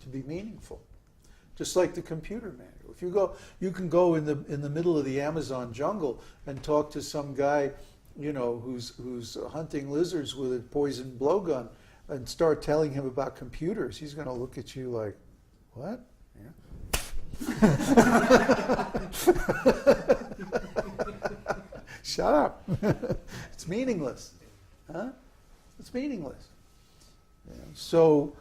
to be meaningful. Just like the computer manual. If you go, you can go in the middle of the Amazon jungle and talk to some guy, who's hunting lizards with a poison blowgun, and start telling him about computers. He's going to look at you like, what? Yeah. Shut up. It's meaningless. Huh? It's meaningless. Yeah. So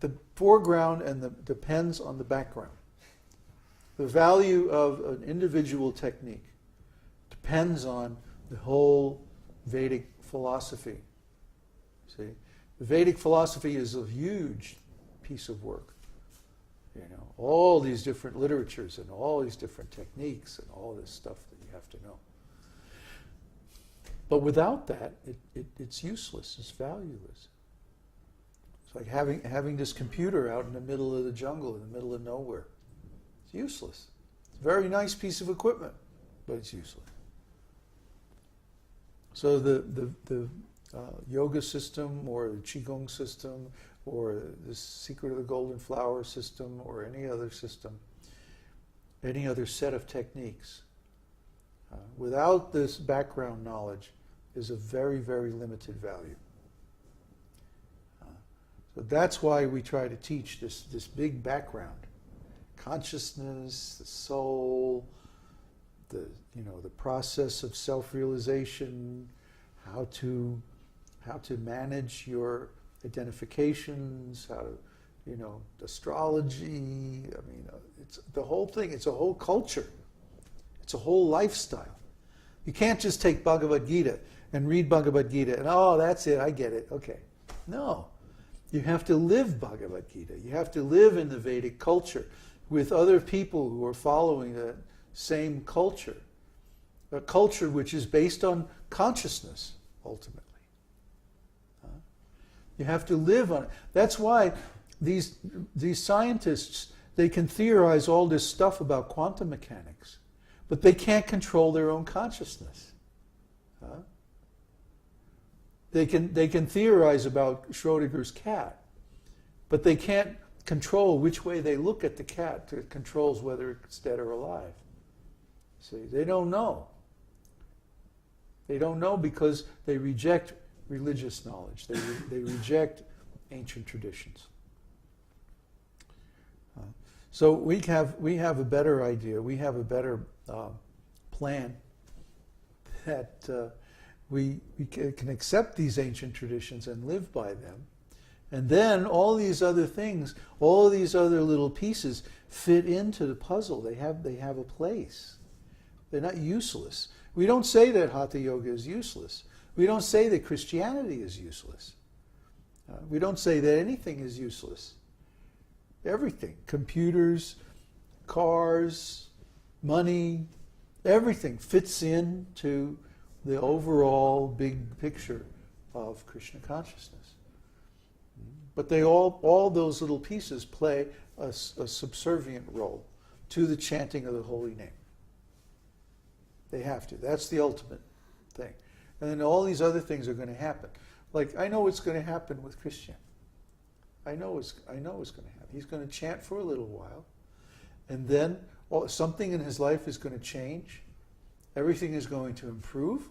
the foreground depends on the background. The value of an individual technique depends on the whole Vedic philosophy. See, the Vedic philosophy is a huge piece of work. All these different literatures and all these different techniques and all this stuff that you have to know. But without that, it's useless. It's valueless. It's like having this computer out in the middle of the jungle, in the middle of nowhere. It's useless. It's a very nice piece of equipment, but it's useless. So the yoga system or the qigong system or the Secret of the Golden Flower system or any other system, any other set of techniques, without this background knowledge, is of very, very limited value. So that's why we try to teach this big background. Consciousness, the soul, the process of self-realization, how to manage your identifications, how to, astrology. It's the whole thing. It's a whole culture. It's a whole lifestyle. You can't just take Bhagavad-gītā and read Bhagavad-gītā and, oh, that's it, I get it, okay. No. You have to live Bhagavad-gītā. You have to live in the Vedic culture with other people who are following the same culture. A culture which is based on consciousness, ultimately. You have to live on it. That's why these scientists, they can theorize all this stuff about quantum mechanics, but they can't control their own consciousness. They can theorize about Schrödinger's cat, but they can't control which way they look at the cat. It controls whether it's dead or alive. See, they don't know. They don't know because they reject religious knowledge. They reject ancient traditions. So we have a better idea. We have a better plan that we can accept these ancient traditions and live by them. And then all these other things, all these other little pieces fit into the puzzle. They have a place. They're not useless. We don't say that Hatha Yoga is useless. We don't say that Christianity is useless. We don't say that anything is useless. Everything, computers, cars, money, everything fits into the overall big picture of Krishna consciousness. But they all those little pieces play a subservient role to the chanting of the holy name. They have to. That's the ultimate thing. And then all these other things are going to happen. Like, I know what's going to happen with Christian. I know what's going to happen. He's going to chant for a little while, and then something in his life is going to change. Everything is going to improve.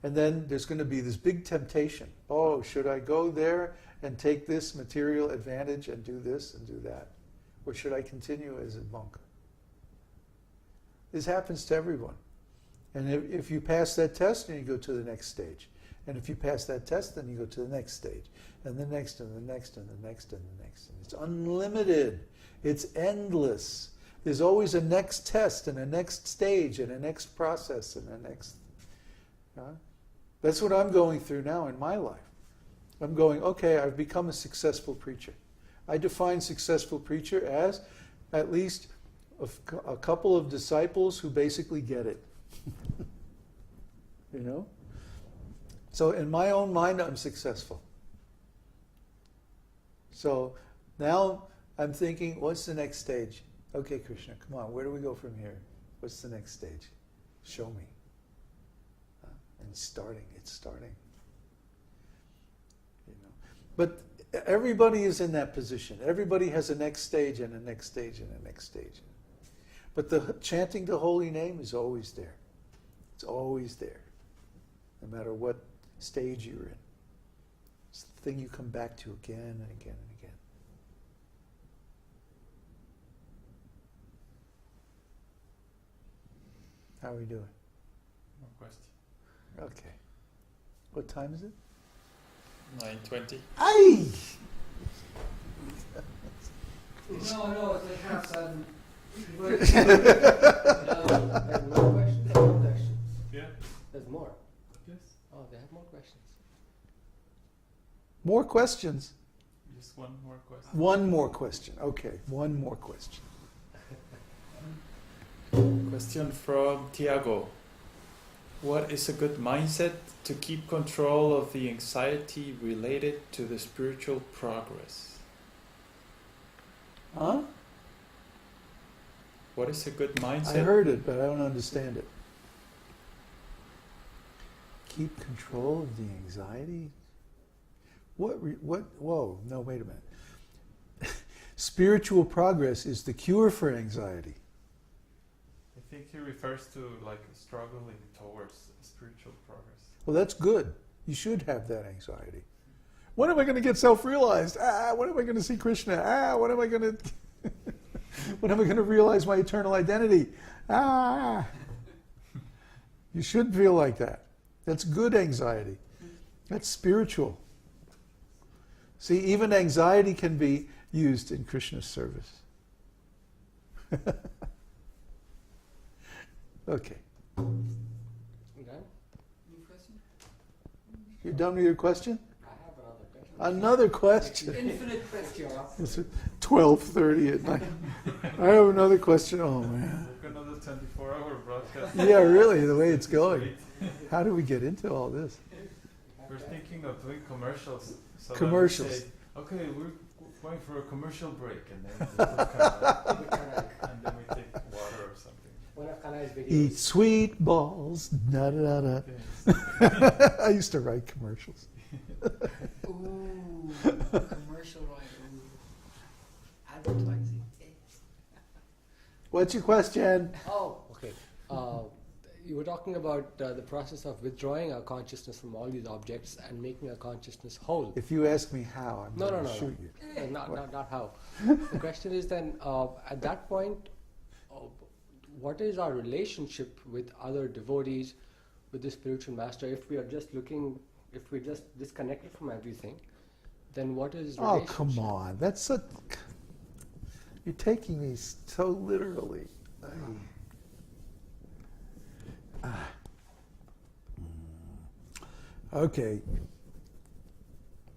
And then there's going to be this big temptation. Oh, should I go there and take this material advantage and do this and do that? Or should I continue as a monk? This happens to everyone. And if you pass that test, then you go to the next stage. And if you pass that test, then you go to the next stage. And the next, and the next, and the next, and the next. And it's unlimited. It's endless. There's always a next test, and a next stage, and a next process, and a next... That's what I'm going through now in my life. I'm going, okay, I've become a successful preacher. I define successful preacher as at least a couple of disciples who basically get it. You know? So in my own mind, I'm successful. So now I'm thinking, what's the next stage? Okay, Krishna, come on, where do we go from here? What's the next stage? Show me. And it's starting. You know? But everybody is in that position. Everybody has a next stage and a next stage and a next stage. But the chanting the holy name is always there. It's always there, no matter what stage you're in. It's the thing you come back to again and again and again. How are we doing? No question. Okay. What time is it? 9:20. Aye! No, it's like half 7. There's more questions. There's more questions. Yeah. There's more. Yes. Oh, they have more questions. More questions? Just one more question. One more question. Okay, one more question. Question from Tiago. What is a good mindset to keep control of the anxiety related to the spiritual progress? Huh? What is a good mindset? I heard it, but I don't understand it. Keep control of the anxiety? What? Whoa, no, wait a minute. Spiritual progress is the cure for anxiety. I think he refers to like struggling towards spiritual progress. Well, that's good. You should have that anxiety. When am I going to get self-realized? When am I going to see Krishna? When am I going to... when am I going to realize my eternal identity? You should feel like that. That's good anxiety. That's spiritual. See, even anxiety can be used in Krishna's service. Okay. You done? Any question? You're done with your question? I have Another another question. question. Infinite questions. It's 12:30 at night. I have another question. Oh, man. Book another 24-hour broadcast. Yeah, really, the way it's going. How do we get into all this? We're thinking of doing commercials. So Commercials. Say, okay, we're going for a commercial break, and then we and then we take water or something. One of Kanai's videos. Eat sweet balls. Da, da, da, Okay. da. I used to write commercials. Ooh, commercial writer. Ooh. Advertising. What's your question? Oh, okay. You were talking about the process of withdrawing our consciousness from all these objects and making our consciousness whole. If you ask me how, I'm going to No. shoot you. Not how. The question is then, at that point, what is our relationship with other devotees, with the spiritual master? If we are just if we're just disconnected from everything, then what is Oh, relationship? come on. That's you're taking me so literally. Okay,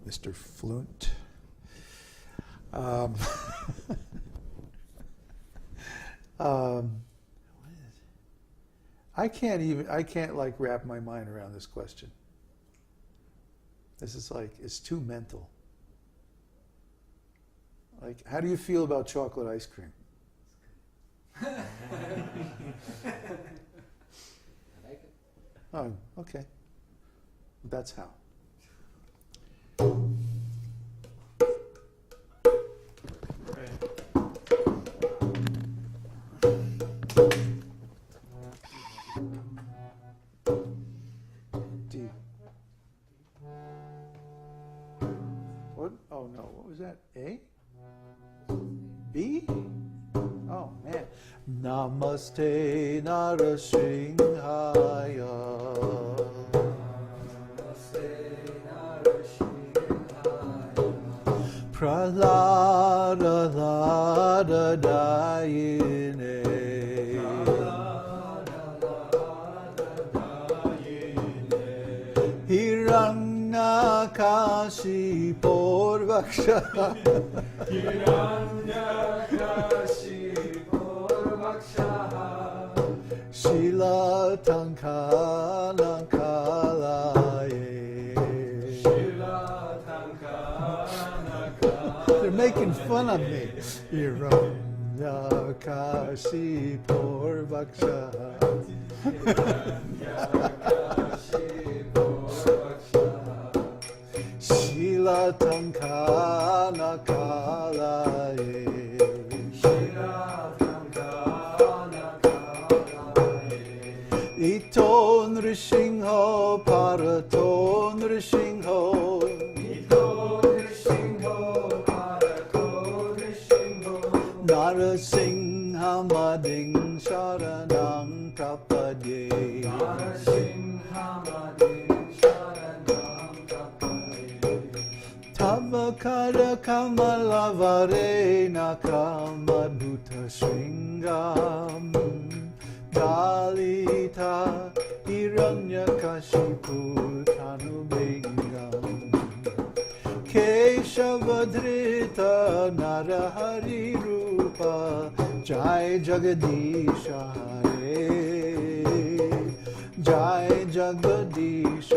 Mr. Fluent. I can't like wrap my mind around this question. This is like, it's too mental. Like, how do you feel about chocolate ice cream? I like it. Oh, okay. That's how. Okay. D. What? Oh no, what was that? A? B? Oh man. Namaste Narasimhaya. Prahlada Lada Dayine Hiranyakashi Porvaksha Śrīla They're making fun of me. Hiranyakashi Porvaksha Śrīla Tankana Kalaye Ito Nrishingho Parato Nrishingho Narasingha Mading Sharanang Prapadye Tavakara Kamalavare Nakamadbhuta Shringam Dalita Hiranyakashipu Tanubingam Keshavadrita Narahari Rupa Jai Jagadisha Hare Jai Jagadisha